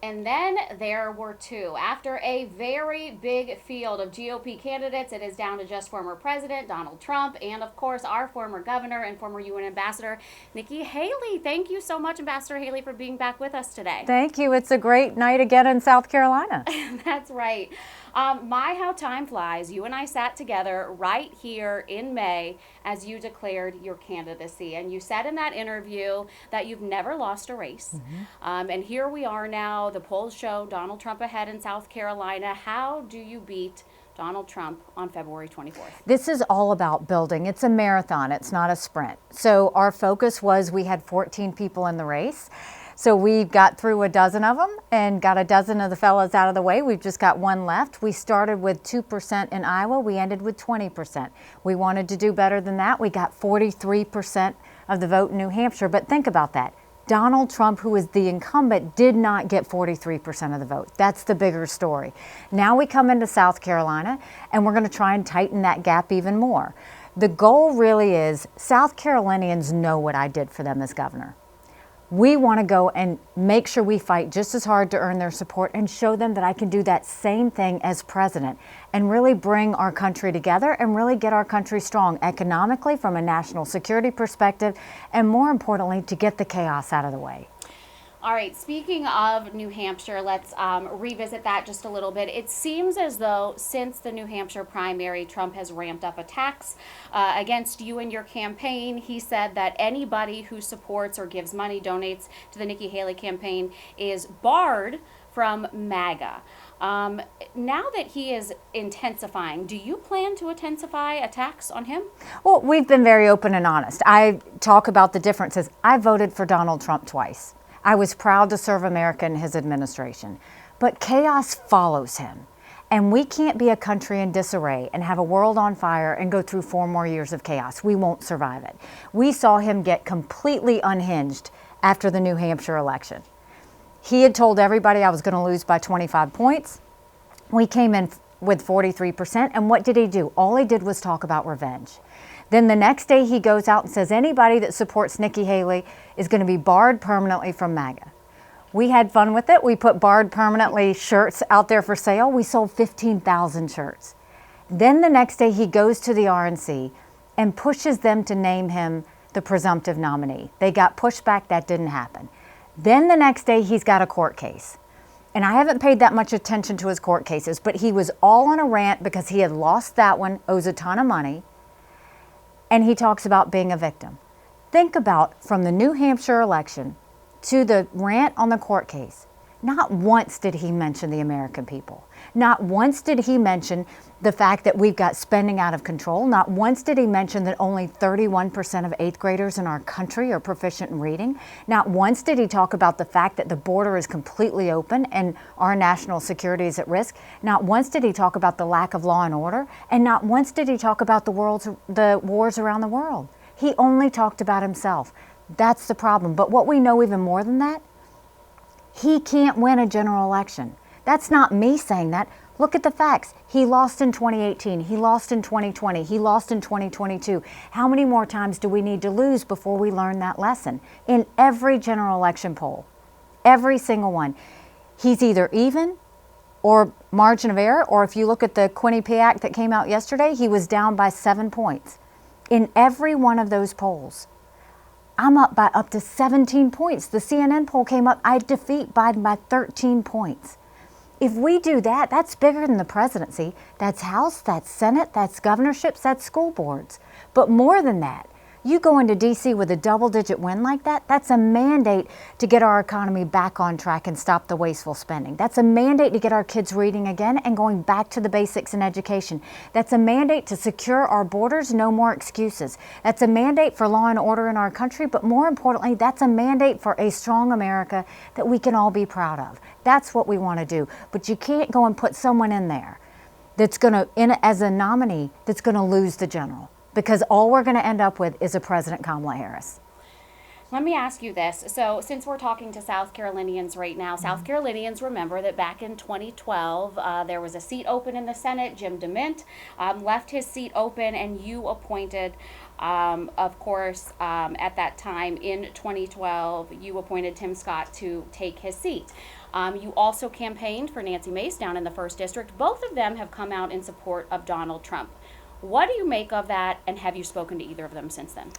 And then there were two. After a very big field of GOP candidates, it is down to just former President Donald Trump and, of course, our former governor and former UN Ambassador, Nikki Haley. Thank you so much, Ambassador Haley, for being back with us today. Thank you. It's a great night again in South Carolina. That's right. My, how time flies. You and I sat together right here in May as you declared your candidacy. And you said in that interview that you've never lost a race. And here we are now. The polls show Donald Trump ahead in South Carolina. How do you beat Donald Trump on February 24th? This is all about building. It's a marathon. It's not a sprint. So our focus was we had 14 people in the race. So we got through a dozen of them and got a dozen of the fellas out of the way. We've just got one left. We started with 2% in Iowa. We ended with 20%. We wanted to do better than that. We got 43% of the vote in New Hampshire. But think about that. Donald Trump, who is the incumbent, did not get 43% of the vote. That's the bigger story. Now we come into South Carolina and we're going to try and tighten that gap even more. The goal really is South Carolinians know what I did for them as governor. We want to go and make sure we fight just as hard to earn their support and show them that I can do that same thing as president and really bring our country together and really get our country strong economically from a national security perspective and more importantly to get the chaos out of the way. All right, speaking of New Hampshire, let's revisit that just a little bit. It seems as though since the New Hampshire primary, Trump has ramped up attacks against you and your campaign. He said that anybody who supports or gives money, donates to the Nikki Haley campaign is barred from MAGA. Now that he is intensifying, do you plan to intensify attacks on him? Well, we've been very open and honest. I talk about the differences. I voted for Donald Trump twice. I was proud to serve America in his administration. But chaos follows him. And we can't be a country in disarray and have a world on fire and go through 4 more years of chaos. We won't survive it. We saw him get completely unhinged after the New Hampshire election. He had told everybody I was going to lose by 25 points. We came in with 43%. And what did he do? All he did was talk about revenge. Then the next day he goes out and says anybody that supports Nikki Haley is going to be barred permanently from MAGA. We had fun with it. We put barred permanently shirts out there for sale. We sold 15,000 shirts. Then the next day he goes to the RNC and pushes them to name him the presumptive nominee. They got pushback. That didn't happen. Then the next day he's got a court case. And I haven't paid that much attention to his court cases, but he was all on a rant because he had lost that one, owes a ton of money. And he talks about being a victim. Think about from the New Hampshire election to the rant on the court case. Not once did he mention the American people. Not once did he mention the fact that we've got spending out of control. Not once did he mention that only 31% of 8th graders in our country are proficient in reading. Not once did he talk about the fact that the border is completely open and our national security is at risk. Not once did he talk about the lack of law and order. And not once did he talk about the wars around the world. He only talked about himself. That's the problem. But what we know even more than that, he can't win a general election. That's not me saying that. Look at the facts. He lost in 2018. He lost in 2020. He lost in 2022. How many more times do we need to lose before we learn that lesson? In every general election poll, every single one, he's either even or margin of error, or if you look at the Quinnipiac that came out yesterday, he was down by 7 points. In every one of those polls, I'm up by up to 17 points. The CNN poll came up, I defeat Biden by 13 points. If we do that, that's bigger than the presidency. That's House, that's Senate, that's governorships, that's school boards. But more than that, you go into D.C. with a double-digit win like that, that's a mandate to get our economy back on track and stop the wasteful spending. That's a mandate to get our kids reading again and going back to the basics in education. That's a mandate to secure our borders, no more excuses. That's a mandate for law and order in our country, but more importantly, that's a mandate for a strong America that we can all be proud of. That's what we want to do. But you can't go and put someone in there that's going to, as a nominee, that's going to lose the general. Because all we're going to end up with is a President Kamala Harris. Let me ask you this. So since we're talking to South Carolinians right now, South Carolinians remember that back in 2012, there was a seat open in the Senate. Jim DeMint left his seat open and you appointed Of course, at that time in 2012, you appointed Tim Scott to take his seat. You also campaigned for Nancy Mace down in the 1st District. Both of them have come out in support of Donald Trump. What do you make of that, and have you spoken to either of them since then?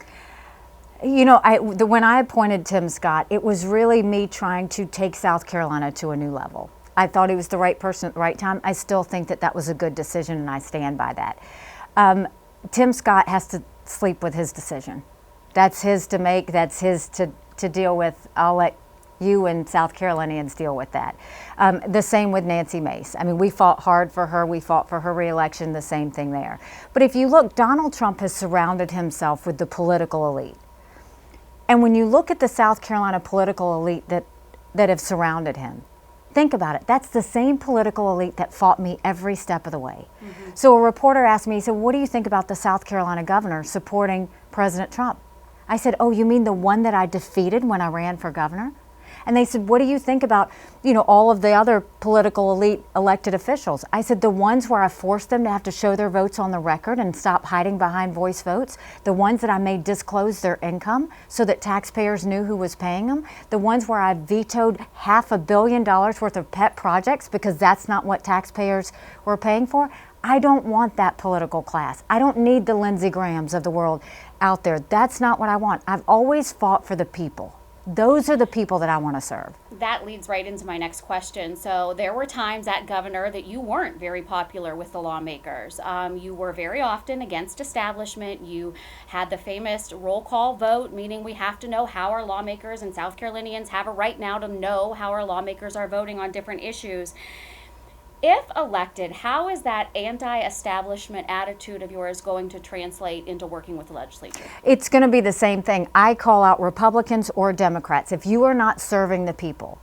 You know, when I appointed Tim Scott, it was really me trying to take South Carolina to a new level. I thought he was the right person at the right time. I still think that that was a good decision, and I stand by that. Tim Scott has to sleep with his decision. That's his to make. That's his to deal with. I'll let you and South Carolinians deal with that. The same with Nancy Mace. I mean, we fought hard for her. We fought for her reelection. The same thing there. But if you look, Donald Trump has surrounded himself with the political elite. And when you look at the South Carolina political elite that have surrounded him, think about it. That's the same political elite that fought me every step of the way. Mm-hmm. So a reporter asked me, he said, what do you think about the South Carolina governor supporting President Trump? I said, oh, you mean the one that I defeated when I ran for governor? And they said, what do you think about, all of the other political elite elected officials? I said, the ones where I forced them to have to show their votes on the record and stop hiding behind voice votes, the ones that I made disclose their income so that taxpayers knew who was paying them, the ones where I vetoed $500 million worth of pet projects because that's not what taxpayers were paying for. I don't want that political class. I don't need the Lindsey Grahams of the world out there. That's not what I want. I've always fought for the people. Those are the people that I want to serve. That leads right into my next question. So there were times at governor that you weren't very popular with the lawmakers. You were very often against establishment. You had the famous roll call vote, meaning we have to know how our lawmakers, and South Carolinians have a right now to know how our lawmakers are voting on different issues. If elected, how is that anti-establishment attitude of yours going to translate into working with the legislature? It's going to be the same thing. I call out Republicans or Democrats. If you are not serving the people,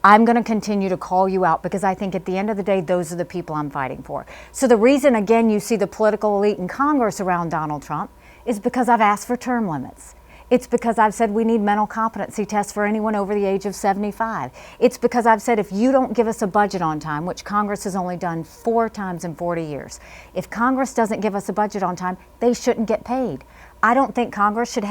I'm going to continue to call you out because I think at the end of the day, those are the people I'm fighting for. So the reason, again, you see the political elite in Congress around Donald Trump is because I've asked for term limits. It's because I've said we need mental competency tests for anyone over the age of 75. It's because I've said if you don't give us a budget on time, which Congress has only done 4 times in 40 years, if Congress doesn't give us a budget on time, they shouldn't get paid. I don't think Congress should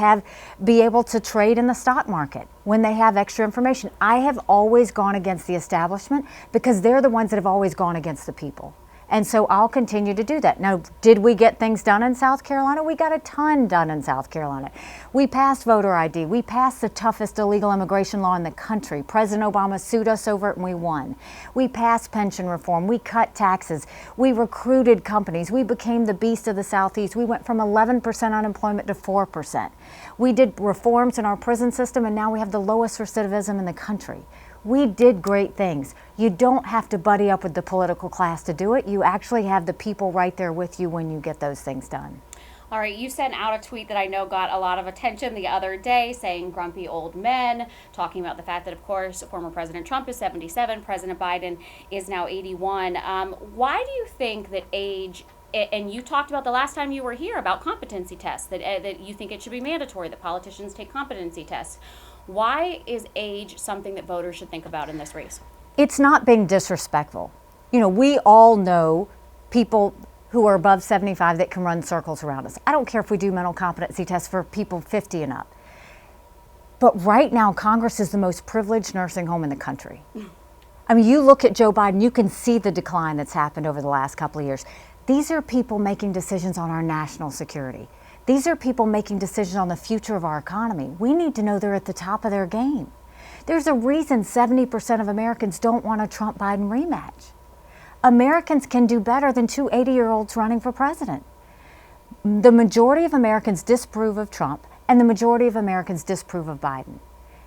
be able to trade in the stock market when they have extra information. I have always gone against the establishment because they're the ones that have always gone against the people. And so I'll continue to do that. Now, did we get things done in South Carolina? We got a ton done in South Carolina. We passed voter ID. We passed the toughest illegal immigration law in the country. President Obama sued us over it and we won. We passed pension reform. We cut taxes. We recruited companies. We became the beast of the Southeast. We went from 11% unemployment to 4%. We did reforms in our prison system, and now we have the lowest recidivism in the country. We did great things. You don't have to buddy up with the political class to do it. You actually have the people right there with you when you get those things done. All right, you sent out a tweet that I know got a lot of attention the other day saying grumpy old men, talking about the fact that, of course, former President Trump is 77, President Biden is now 81. Why do you think that age, and you talked about the last time you were here about competency tests, that you think it should be mandatory that politicians take competency tests. Why is age something that voters should think about in this race? It's not being disrespectful. We all know people who are above 75 that can run circles around us. I don't care if we do mental competency tests for people 50 and up. But right now, Congress is the most privileged nursing home in the country. I mean, you look at Joe Biden, you can see the decline that's happened over the last couple of years. These are people making decisions on our national security. These are people making decisions on the future of our economy. We need to know they're at the top of their game. There's a reason 70% of Americans don't want a Trump-Biden rematch. Americans can do better than 2 80-year-olds running for president. The majority of Americans disapprove of Trump, and the majority of Americans disapprove of Biden.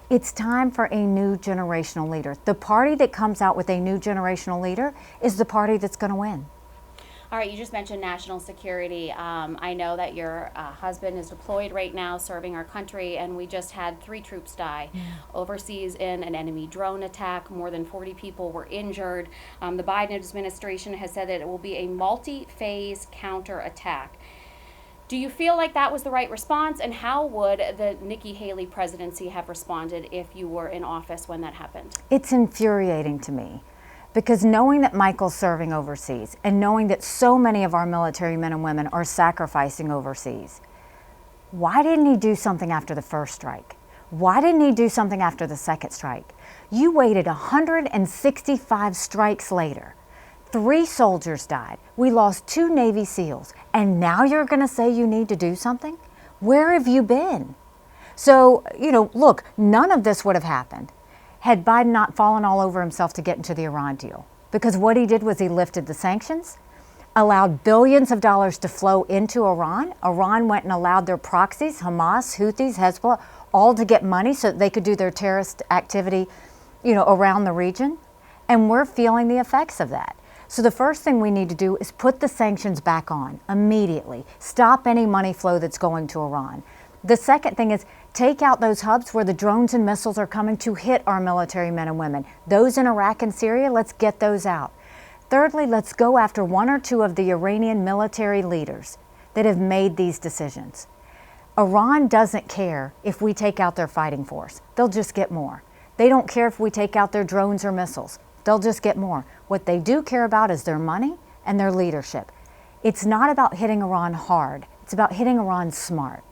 It's time for a new generational leader. The party that comes out with a new generational leader is the party that's going to win. All right, you just mentioned national security. I know that your husband is deployed right now serving our country, and we just had 3 troops die overseas in an enemy drone attack. More than 40 people were injured. The Biden administration has said that it will be a multi-phase counterattack. Do you feel like that was the right response, and how would the Nikki Haley presidency have responded if you were in office when that happened? It's infuriating to me. Because knowing that Michael's serving overseas and knowing that so many of our military men and women are sacrificing overseas, Why didn't he do something after the first strike? Why didn't he do something after the second strike? You waited 165 strikes later. 3 soldiers died. We lost 2 Navy SEALs. And now you're going to say you need to do something? Where have you been? So, look, none of this would have happened had Biden not fallen all over himself to get into the Iran deal. Because what he did was he lifted the sanctions, allowed billions of dollars to flow into Iran. Iran went and allowed their proxies, Hamas, Houthis, Hezbollah, all to get money so that they could do their terrorist activity, around the region. And we're feeling the effects of that. So the first thing we need to do is put the sanctions back on immediately. Stop any money flow that's going to Iran. The second thing is take out those hubs where the drones and missiles are coming to hit our military men and women. Those in Iraq and Syria, let's get those out. Thirdly, let's go after 1 or 2 of the Iranian military leaders that have made these decisions. Iran doesn't care if we take out their fighting force. They'll just get more. They don't care if we take out their drones or missiles. They'll just get more. What they do care about is their money and their leadership. It's not about hitting Iran hard. It's about hitting Iran smart.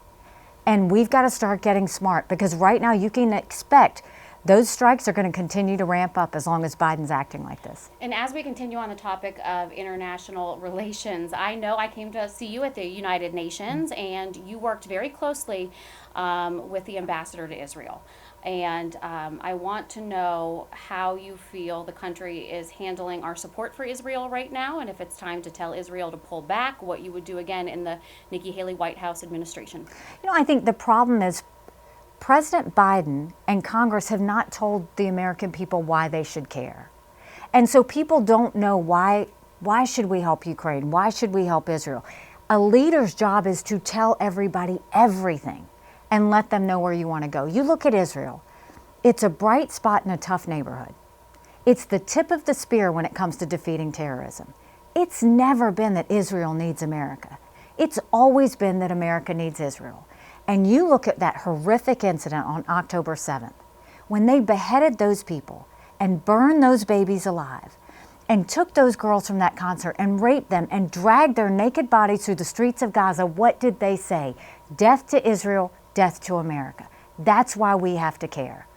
And we've got to start getting smart because right now you can expect those strikes are going to continue to ramp up as long as Biden's acting like this. And as we continue on the topic of international relations, I know I came to see you at the United Nations and you worked very closely with the ambassador to Israel. And I want to know how you feel the country is handling our support for Israel right now, and if it's time to tell Israel to pull back, what you would do again in the Nikki Haley White House administration. I think the problem is President Biden and Congress have not told the American people why they should care. And so people don't know why should we help Ukraine? Why should we help Israel? A leader's job is to tell everybody everything and let them know where you want to go. You look at Israel. It's a bright spot in a tough neighborhood. It's the tip of the spear when it comes to defeating terrorism. It's never been that Israel needs America. It's always been that America needs Israel. And you look at that horrific incident on October 7th, when they beheaded those people and burned those babies alive and took those girls from that concert and raped them and dragged their naked bodies through the streets of Gaza, what did they say? Death to Israel, death to America. That's why we have to care.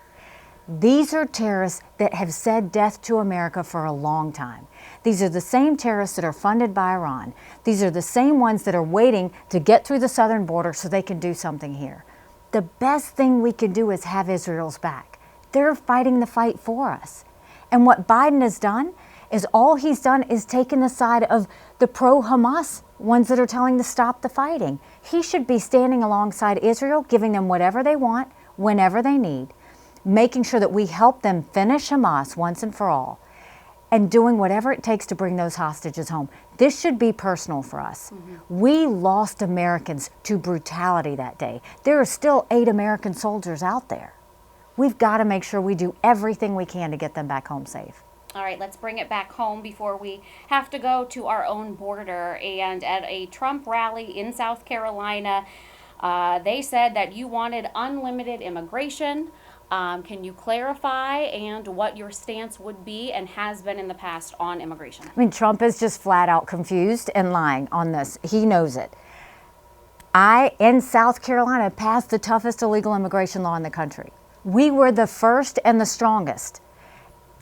These are terrorists that have said death to America for a long time. These are the same terrorists that are funded by Iran. These are the same ones that are waiting to get through the southern border so they can do something here. The best thing we can do is have Israel's back. They're fighting the fight for us. And what Biden has done is all he's done is taken the side of the pro-Hamas ones that are telling to stop the fighting. He should be standing alongside Israel, giving them whatever they want, whenever they need, making sure that we help them finish Hamas once and for all, and doing whatever it takes to bring those hostages home. This should be personal for us. We lost Americans to brutality that day. There are still 8 American soldiers out there. We've got to make sure we do everything we can to get them back home safe. All right, let's bring it back home before we have to go to our own border. And at a Trump rally in South Carolina, they said that you wanted unlimited immigration. Can you clarify and what your stance would be and has been in the past on immigration? I mean, Trump is just flat out confused and lying on this. He knows it. I, in South Carolina, passed the toughest illegal immigration law in the country. We were the first and the strongest.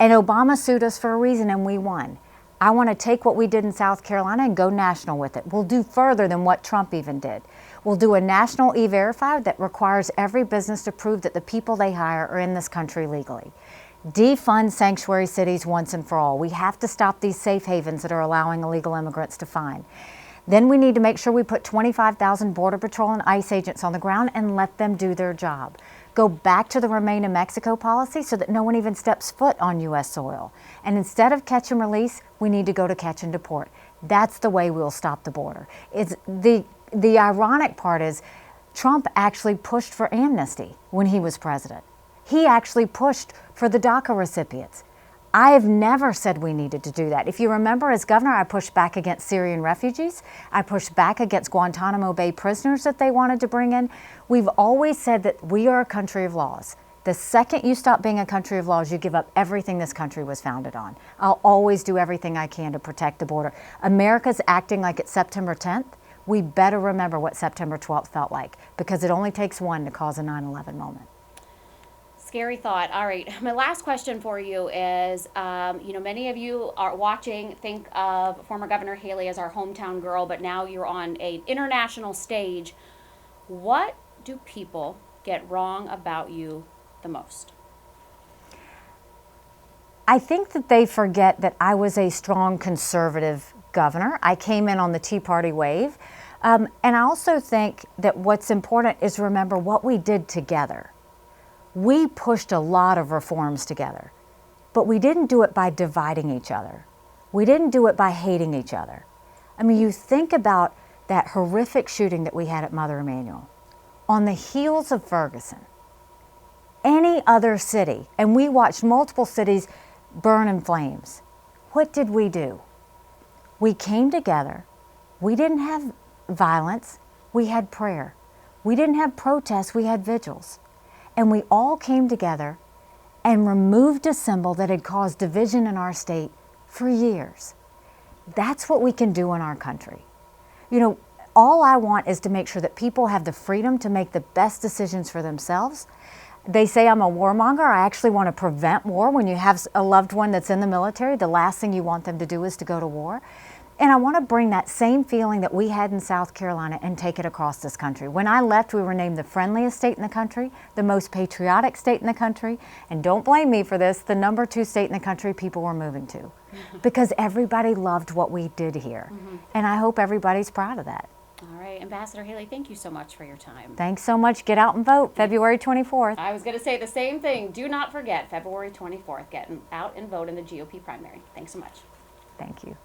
And Obama sued us for a reason and we won. I want to take what we did in South Carolina and go national with it. We'll do further than what Trump even did. We'll do a national E-Verify that requires every business to prove that the people they hire are in this country legally. Defund sanctuary cities once and for all. We have to stop these safe havens that are allowing illegal immigrants to find. Then we need to make sure we put 25,000 Border Patrol and ICE agents on the ground and let them do their job. Go back to the Remain in Mexico policy so that no one even steps foot on U.S. soil. And instead of catch and release, we need to go to catch and deport. That's the way we'll stop the border. It's the ironic part is Trump actually pushed for amnesty when he was president. He actually pushed for the DACA recipients. I have never said we needed to do that. If you remember, as governor, I pushed back against Syrian refugees. I pushed back against Guantanamo Bay prisoners that they wanted to bring in. We've always said that we are a country of laws. The second you stop being a country of laws, you give up everything this country was founded on. I'll always do everything I can to protect the border. America's acting like it's September 10th we better remember what September 12th felt like, because it only takes one to cause a 9/11 moment. Scary thought. All right. My last question for you is, many of you are watching, think of former Governor Haley as our hometown girl, but now you're on an international stage. What do people get wrong about you the most? I think that they forget that I was a strong conservative governor. I came in on the Tea Party wave. And I also think that what's important is remember what we did together. We pushed a lot of reforms together, but we didn't do it by dividing each other. We didn't do it by hating each other. I mean, you think about that horrific shooting that we had at Mother Emanuel. On the heels of Ferguson, any other city, and we watched multiple cities burn in flames. What did we do? We came together. We didn't have violence. We had prayer. We didn't have protests. We had vigils. And we all came together and removed a symbol that had caused division in our state for years. That's what we can do in our country. You know, all I want is to make sure that people have the freedom to make the best decisions for themselves. They say I'm a warmonger. I actually want to prevent war. When you have a loved one that's in the military, the last thing you want them to do is to go to war. And I want to bring that same feeling that we had in South Carolina and take it across this country. When I left, we were named the friendliest state in the country, the most patriotic state in the country, and don't blame me for this, the number 2 state in the country people were moving to. Because everybody loved what we did here. And I hope everybody's proud of that. All right, Ambassador Haley, thank you so much for your time. Thanks so much. Get out and vote February 24th. I was going to say the same thing. Do not forget February 24th. Get out and vote in the GOP primary. Thanks so much. Thank you.